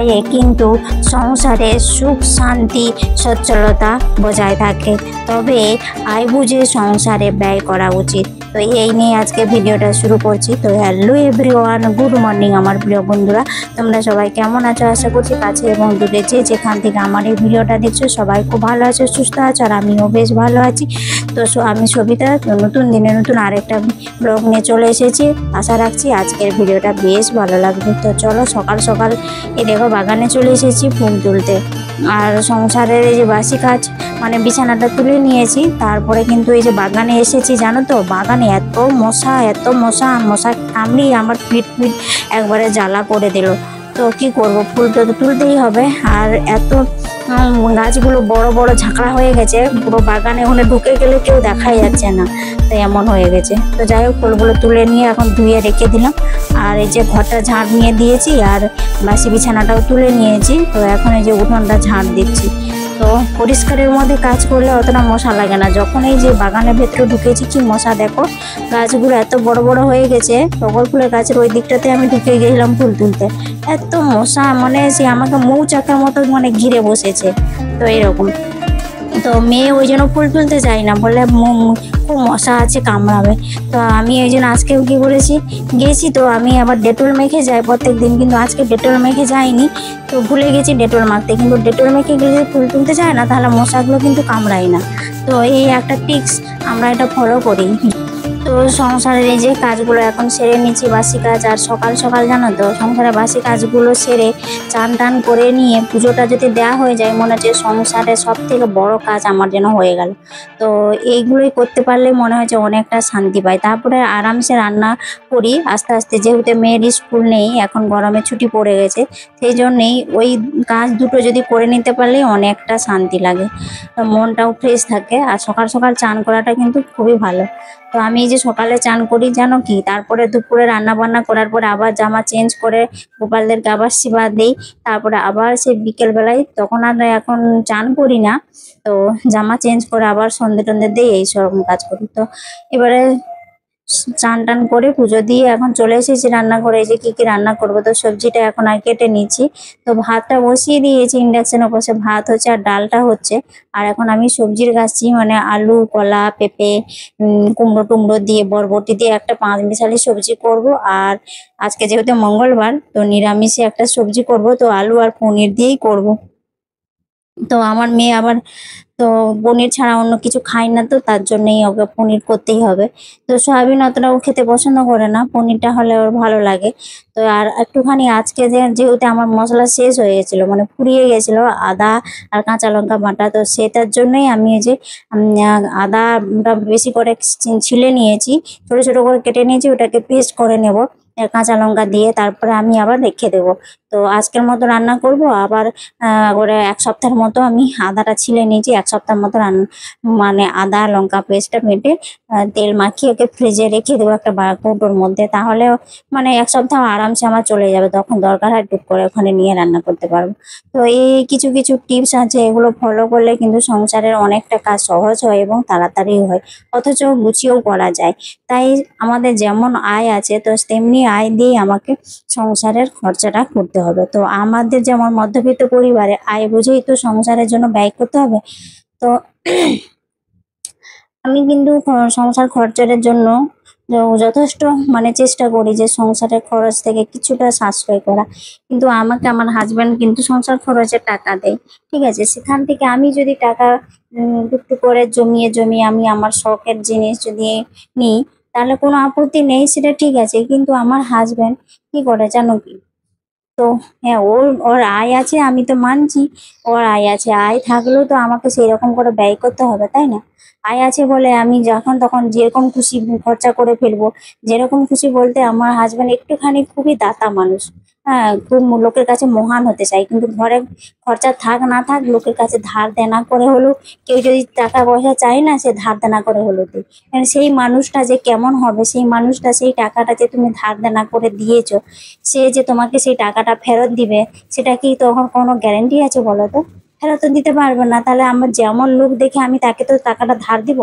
আয়ে কিন্তু সংসারে সুখ শান্তি সচ্ছলতা বজায় থাকে। তবে আয় বুঝে সংসারে ব্যয় করা উচিত। তো এই নিয়ে আজকে ভিডিওটা শুরু করছি। তো হ্যালো এভরিওয়ান, গুড মর্নিং আমার প্রিয় বন্ধুরা। তোমরা সবাই কেমন আছো? আশা করছি কাছে এবং দূরে যেখান থেকে আমার এই ভিডিওটা দেখছো সবাই খুব ভালো আছো, সুস্থ আছো, আর আমিও বেশ ভালো আছি। তো আমি সবিতা নতুন দিনে নতুন আরেকটা ব্লগ নিয়ে চলে এসেছি। আশা রাখছি আজকের ভিডিওটা বেশ ভালো লাগবে। তো চলো, সকাল সকাল দেখো বাগানে চলে এসেছি ফুল তুলতে। আর সংসারের এই যে বাসি কাজ মানে বিছানাটা তুলে নিয়েছি, তারপরে কিন্তু এই যে বাগানে এসেছি। জানো তো বাগানে এত মশা কামড়িয়ে আমার পিঠ একবারে জ্বালা করে দিল। তো কি করব, ফুল তো তুলতেই হবে। আর এত গাছগুলো বড় বড় ঝাঁকড়া হয়ে গেছে, পুরো বাগানে ওখানে ঢুকে গেলে কেউ দেখাই যাচ্ছে না, তাই এমন হয়ে গেছে। তো যাই হোক, ফুলগুলো তুলে নিয়ে এখন ধুয়ে রেখে দিলাম। আর এই যে ঘরটা ঝাঁট নিয়ে দিয়েছি, আর বাসি বিছানাটাও তুলে নিয়েছি। তো এখন এই যে উঠোনটা ঝাঁট দিচ্ছি। তো পরিষ্কারের মধ্যে কাজ করলে অতটা মশা লাগে না। যখন এই যে বাগানের ভেতরে ঢুকেছি, কি মশা দেখো, গাছগুলো এত বড় বড় হয়ে গেছে। টগর ফুলের গাছের ওই দিকটাতে আমি ঢুকে গেছিলাম ফুল তুলতে, এত মশা মানে সে আমাকে মৌচাকের মতো মানে ঘিরে বসেছে। তো এরকম, তো মেয়ে ওই জন্য ফুল তুলতে চাই না, বলে খুব মশা আছে, কামড়াবে। তো আমি ওই জন্য আজকেও কী করেছি, গেছি তো আমি আবার ডেটল মেখে যাই প্রত্যেক দিন, কিন্তু আজকে ডেটল মেখে যাইনি। তো ভুলে গেছি ডেটল মাখতে, কিন্তু ডেটল মেখে গেলে যদি ফুল তুলতে যায় না, তাহলে মশাগুলো কিন্তু কামড়ায় না। তো এই একটা টিপস আমরা এটা ফলো করি। তো সংসারের এই যে কাজগুলো এখন সেরে নিচ্ছি, বাসি কাজ। আর সকাল সকাল জানো তো, সংসারের বাসি কাজগুলো সেরে চান টান করে নিয়ে পুজোটা যদি দেওয়া হয়ে যায়, মনে হচ্ছে সংসারের সব থেকে বড় কাজ আমার যেন হয়ে গেল। তো এইগুলোই করতে পারলে মনে হচ্ছে অনেকটা শান্তি পাই। তারপরে আরামসে রান্না করি আস্তে আস্তে, যেহেতু মেয়ের স্কুল নেই, এখন গরমে ছুটি পড়ে গেছে, সেই জন্যেই ওই কাজ দুটো যদি করে নিতে পারলে অনেকটা শান্তি লাগে, মনটাও ফ্রেশ থাকে। আর সকাল সকাল চান করাটা কিন্তু খুবই ভালো। তো আমি এই যে সকালে চান করি জানো কি, তারপরে দুপুরে রান্না বান্না করার পরে আবার জামা চেঞ্জ করে গোপালদেরকে আবার সেবা দিই। তারপরে আবার সেই বিকেলবেলায়, তখন আর এখন চান করি না, তো জামা চেঞ্জ করে আবার সন্ধে টন্ধে দিই, এইসব কাজ করি। তো এবারে চান টান করে পুজো দিয়ে এখন চলে এসেছি রান্না করে। এই যে কী কী রান্না করবো, তো সবজিটা এখন আর কেটে নিচ্ছি। তো ভাতটা বসিয়ে দিয়েছি ইন্ডাকশনের পাশে, ভাত হচ্ছে আর ডালটা হচ্ছে। আর এখন আমি সবজির কাটছি, মানে আলু, কলা, পেঁপে, কুমড়ো টুমড়ো দিয়ে, বরবটি দিয়ে একটা পাঁচ মিশালি সবজি করব। আর আজকে যেহেতু মঙ্গলবার, তো নিরামিষে একটা সবজি করব, তো আলু আর পনির দিয়েই করব। তো আমার মেয়ে আবার তো পনির ছাড়া অন্য কিছু খায় না, তো তার জন্যই ওকে পনির করতেই হবে। তো সয়াবিন অতটা ও খেতে পছন্দ করে না, পনিরটা হলে ওর ভালো লাগে। তো আর একটুখানি আজকে যেহেতু আমার মশলা শেষ হয়ে গেছিলো, মানে ফুরিয়ে গেছিলো, আদা আর কাঁচা লঙ্কা বাটা, তো সেটার জন্যই আমি এই যে আদাটা বেশি করে ছিলে নিয়েছি, ছোটো ছোটো করে কেটে নিয়েছি, ওটাকে পেস্ট করে নেব কাঁচা লঙ্কা দিয়ে, তারপরে আমি আবার রেখে দেবো। তো আজকের মতো রান্না করব, আবার করে এক সপ্তাহের মতো আমি আদাটা ছিলে নিয়েছি, এক সপ্তাহ মতো মানে আদা লঙ্কা পেস্টটা বেটে তেল মাখিয়ে ওকে ফ্রিজে রেখে দেবো একটা কৌটোর মধ্যে। তাহলে মানে এক সপ্তাহ আরামসে আমার চলে যাবে, তখন দরকার হয় টুক করে ওখানে নিয়ে রান্না করতে পারবো। তো এই কিছু কিছু টিপস আছে, এগুলো ফলো করলে কিন্তু সংসারের অনেকটা কাজ সহজ হয় এবং তাড়াতাড়ি হয়, অথচ গুছিয়েও করা যায়। তাই আমাদের যেমন আয় আছে, তো তেমনি আয় দিয়েই আমাকে সংসারের খরচাটা করতে হবে। তো আমাদের যেমন মধ্যবিত্ত পরিবারে আয় বুঝেই তো সংসারের জন্য ব্যয় করতে হবে। তো আমি কিন্তু সংসার খরচার জন্য যথেষ্ট মানে চেষ্টা করি যে সংসারের খরচ থেকে কিছুটা সাশ্রয় করা। কিন্তু আমাকে আমার হাজব্যান্ড কিন্তু সংসার খরচের টাকা দেয়, ঠিক আছে। সেখান থেকে আমি যদি টাকা একটু করে জমিয়ে জমিয়ে আমি আমার শখের জিনিস যদি নিই, তাহলে কোনো আপত্তি নেই, সেটা ঠিক আছে। কিন্তু আমার হাজব্যান্ড কি করে জানো কি, তো হ্যাঁ, ওর আয় আছে, আমি তো মানছি ওর আয় আছে, আয় থাকলেও তো আমাকে সেই রকম করে ব্যয় করতে হবে, তাই না? আয় আছে বলে আমি যখন তখন যেরকম খুশি খরচা করে ফেলবো। যেরকম খুশি বলতে, আমার হাজব্যান্ড একটুখানি খুবই দাতা মানুষ। হ্যাঁ, খুব লোকের কাছে মহান হতে চাই, কিন্তু ঘরে খরচা থাক না থাক লোকের কাছে ধার দেনা করে হলেও, কেউ যদি টাকা পয়সা চায় না, সে ধার দেনা করে হলেও দেয়। মানে সেই মানুষটা যে কেমন হবে, সেই মানুষটা সেই টাকাটা যে তুমি ধার দেনা করে দিয়েছো, সে যে তোমাকে সেই টাকাটা ফেরত দিবে, সেটা কি তখন কোনো গ্যারান্টি আছে বলো তো? তাহলে তো দিতে পারবে না। তাহলে আমার যেমন লোক দেখে আমি তাকে তো টাকাটা ধার দিব,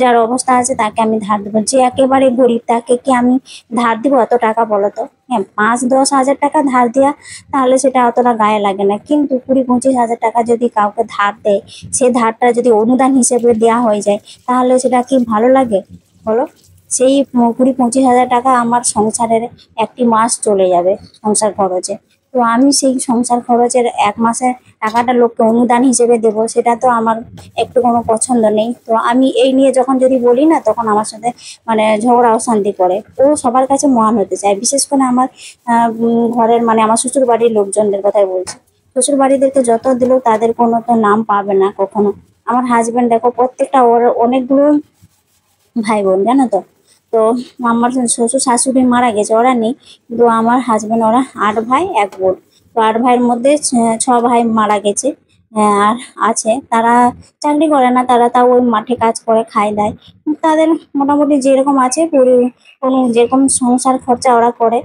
যার অবস্থা আছে তাকে আমি ধার দেবো। যে একেবারে গরিব তাকে কি আমি ধার দিব এত টাকা? বলো তো। হ্যাঁ, 5-10 হাজার টাকা ধার দেওয়া তাহলে সেটা অতটা গায়ে লাগে না, কিন্তু 20-25 হাজার টাকা যদি কাউকে ধার দেয়, সে ধারটা যদি অনুদান হিসেবে দেওয়া হয়ে যায়, তাহলে সেটা কি ভালো লাগে বলো? সেই 20-25 হাজার টাকা আমার সংসারের একটি মাস চলে যাবে সংসার খরচে। তো আমি সেই সংসার খরচের 1 মাসের টাকাটা লোককে অনুদান হিসেবে দেব, সেটা তো আমার একটু কোনো পছন্দ নেই। তো আমি এই নিয়ে যখন যদি বলি না, তখন আমার সাথে মানে ঝগড়া অশান্তি করে। ও সবার কাছে মহান হতে চায়, বিশেষ করে আমার ঘরের মানে আমার শ্বশুর বাড়ির লোকজনদের কথাই বলছি। শ্বশুর বাড়িদেরকে যত দিলেও তাদের কোনো তো নাম পাবে না কখনো। আমার হাজবেন্ড দেখো, প্রত্যেকটা ওর অনেকগুলো ভাই বোন, জানো তো। তো আমার শ্বশুর শাশুড়ি মারা গেছে, ওরা নেই, কিন্তু আমার হাজবেন্ড ওরা 8 ভাই 1 বোন। তো 8 ভাইয়ের মধ্যে 6 ভাই মারা গেছে। আর আছে তারা চাকরি করে না, তারা তাও ওই মাঠে কাজ করে খায় দায়। তাদের মোটামুটি যেরকম আছে কোনো যেরকম সংসার খরচা ওরা করে,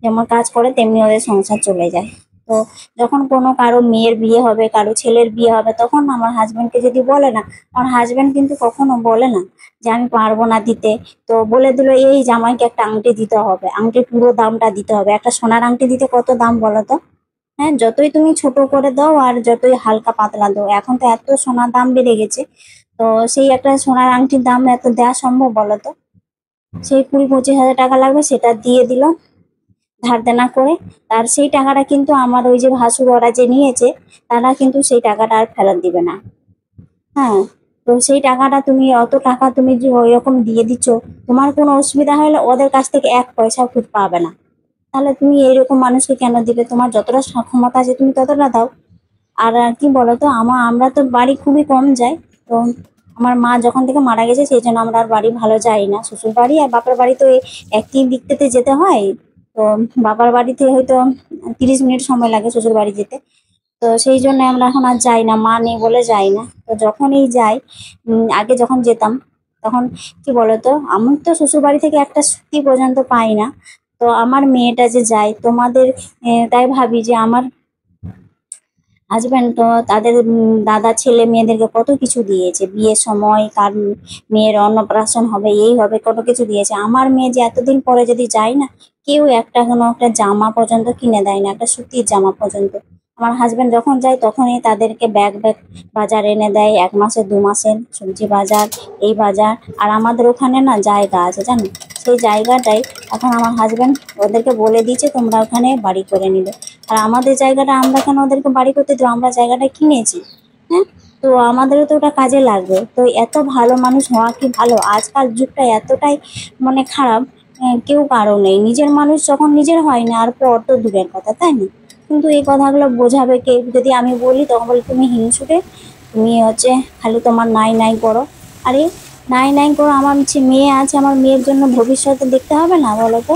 যেমন কাজ করে তেমনি ওদের সংসার চলে যায়। তো যখন কোনো কারো মেয়ের বিয়ে হবে, কারো ছেলের বিয়ে হবে, তখন আমার হাজবেন্ডকে যদি বলে না, আমার হাজবেন্ড কিন্তু কখনো বলে না যে আমি পারবো না দিতে। তো বলে দিল এই জামাইকে একটা আংটি দিতে হবে, আংটির পুরো দামটা দিতে হবে। একটা সোনার আংটি দিতে কত দাম বলো তো? হ্যাঁ, যতই তুমি ছোট করে দাও আর যতই হালকা পাতলা দাও, এখন তো এত সোনার দাম বেড়ে গেছে। তো সেই একটা সোনার আংটির দাম এত দেওয়া সম্ভব বলো তো? সেই 20-25 হাজার টাকা লাগবে, সেটা দিয়ে দিল ধার দেনা করে। আর সেই টাকাটা কিন্তু আমার ওই যে ভাসুর ওরা যে নিয়েছে, তারা কিন্তু সেই টাকাটা আর ফেরত দিবে না। হ্যাঁ, তো সেই টাকাটা তুমি অত টাকা তুমি যে ওইরকম দিয়ে দিচ্ছ, তোমার কোনো অসুবিধা হলে ওদের কাছ থেকে 1 পয়সাও খুব পাবে না। তাহলে তুমি এইরকম মানুষকে কেন দিবে? তোমার যতটা ক্ষমতা আছে তুমি ততটা দাও। আর কি বলতো, আমরা তো বাড়ি খুবই কম যাই। তো আমার মা যখন থেকে মারা গেছে, সেই জন্য আমরা আর বাড়ি ভালো যাই না। শ্বশুর বাড়ি আর বাপের বাড়ি তো এই একই দিক থেকে যেতে হয়। তো বাবার বাড়িতে হয়তো 30 মিনিট সময় লাগে শ্বশুর বাড়ি যেতে। তো সেই জন্য আমরা এখন আর যাই না, মা নেই বলে যাই না। তো যখনই যাই, আগে যখন যেতাম, তখন কি বলতো, আমি তো শ্বশুর বাড়ি থেকে একটা সুতি পর্যন্ত পাই না। তো আমার মেয়েটা যে যায় তোমাদের, তাই ভাবি যে আমার হাজব্যান্ড তো তাদের দাদা ছেলে মেয়েদেরকে কত কিছু দিয়েছে বিয়ের সময়, কার মেয়ের অন্নপ্রাশন হবে, এই হবে, কত কিছু দিয়েছে। আমার মেয়ে যে এতদিন পরে যদি যায় না, কেউ একটা কোনো একটা জামা পর্যন্ত কিনে দেয় না, একটা সুতির জামা পর্যন্ত। আমার হাজব্যান্ড যখন যায় তখনই তাদেরকে ব্যাগ ব্যাগ বাজার এনে দেয়, 1 মাসের 2 মাসের সবজি বাজার, এই বাজার। আর আমাদের ওখানে না জায়গা আছে জানো, সেই জায়গাটাই এখন আমার হাজব্যান্ড ওদেরকে বলে দিয়েছে তোমরা ওখানে বাড়ি করে নিবে। আর আমাদের জায়গাটা আমরা কেন ওদেরকে বাড়ি করতে দেবো? আমরা জায়গাটা কিনেছি। হ্যাঁ, তো আমাদেরও তো ওটা কাজে লাগবে। তো এত ভালো মানুষ হওয়া কি ভালো? আজকাল যুগটা এতটাই মানে খারাপ, কেউ কারো নেই। নিজের মানুষ যখন নিজের হয় না, আর পর তো দূরের কথা, তাই না? কিন্তু এই কথাগুলো বোঝাবে কে? যদি আমি বলি তখন বলি তুমি হিংসুটে, তুমি হচ্ছে খালি তোমার নাই নাই করো। আরে নাই নাই করো, আমার মেয়ে আছে, আমার মেয়ের জন্য ভবিষ্যতে দেখতে হবে না বলো তো?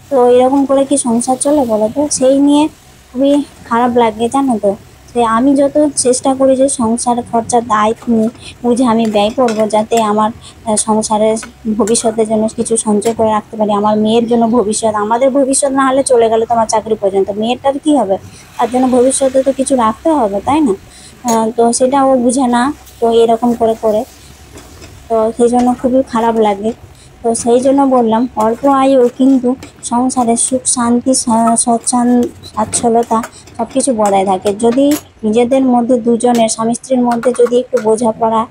তো এরকম করে কি সংসার চলে বলো তো? সেই নিয়ে খুবই খারাপ লাগে জানো তো। যে আমি যত চেষ্টা করি যে সংসার খরচার দায় বুঝে আমি ব্যয় করবো, যাতে আমার সংসারের ভবিষ্যতের জন্য কিছু সঞ্চয় করে রাখতে পারি। আমার মেয়ের জন্য ভবিষ্যৎ, আমাদের ভবিষ্যৎ না হলে চলে গেলে তোমার চাকরি পর্যন্ত, মেয়েটার কি হবে? তার জন্য ভবিষ্যতে তো কিছু রাখতে হবে, তাই না? তো সেটা ও বুঝে না। তো এরকম করে করে তো সেই জন্য খুবই খারাপ লাগে। তো সেই জন্য বললাম অল্প আয়ু কিন্তু সংসারের সুখ শান্তি সচ্ছলতা সব কিছু বজায় থাকে যদি নিজেদের মধ্যে দুজনের স্বামী স্ত্রীর মধ্যে যদি একটু বোঝাপড়া,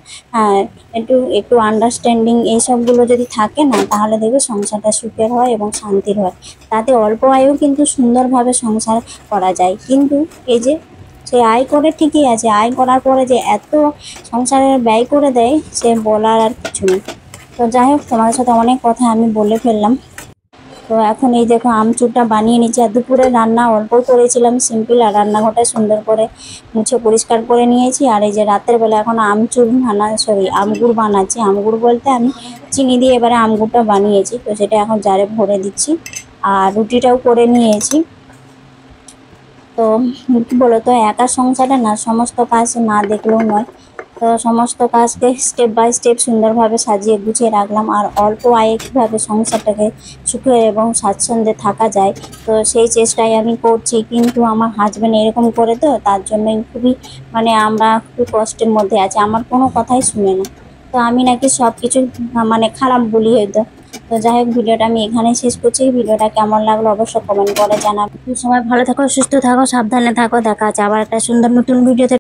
একটু একটু আন্ডারস্ট্যান্ডিং এইসবগুলো যদি থাকে না, তাহলে দেখবে সংসারটা সুখের হয় এবং শান্তির হয়। তাতে অল্প আয়ু কিন্তু সুন্দরভাবে সংসার করা যায়। কিন্তু এই যে সে আয় করে ঠিকই আছে, আয় করার পরে যে এত সংসারের ব্যয় করে দেয়, সে বলার আর কিছু নেই। তো যাই হোক, তোমাদের সাথে অনেক কথা আমি বলে ফেললাম। তো এখন এই দেখো আমচুরটা বানিয়ে নিচ্ছি। আর দুপুরে রান্না অল্প করেছিলাম সিম্পল, আর রান্নাঘরটা সুন্দর করে মুছে পরিষ্কার করে নিয়েছি। আর এই যে রাতের বেলা এখন আমগুড় বানাচ্ছি। আমগুড় বলতে আমি চিনি দিয়ে এবারে আমগুড়টা বানিয়েছি। তো সেটা এখন জারে ভরে দিচ্ছি, আর রুটিটাও করে নিয়েছি। তো কি বলতো, একা সংসারে না সমস্ত কাজ না দেখলেও নয়। তো সমস্ত কাজকে স্টেপ বাই স্টেপ সুন্দরভাবে সাজিয়ে গুছিয়ে রাখলাম। আর অল্প আয়ে কীভাবে সংসারটাকে সুখে এবং স্বাচ্ছন্দ্যে থাকা যায়, তো সেই চেষ্টাই আমি করছি। কিন্তু আমার হাজব্যান্ড এরকম করে, তো তার জন্যই খুবই আমরা খুবই কষ্টের মধ্যে আছি। আমার কোনো কথাই শুনে না। তো আমি নাকি সব কিছু খারাপ বলি হয়তো। তো যাই হোক, ভিডিওটা আমি এখানে শেষ করছি। ভিডিওটা কেমন লাগলো অবশ্যই কমেন্ট করে জানাবে। সবাই ভালো থাকো, সুস্থ থাকো, সাবধানে থাকো। দেখা আছে আবার একটা সুন্দর নতুন ভিডিওতে।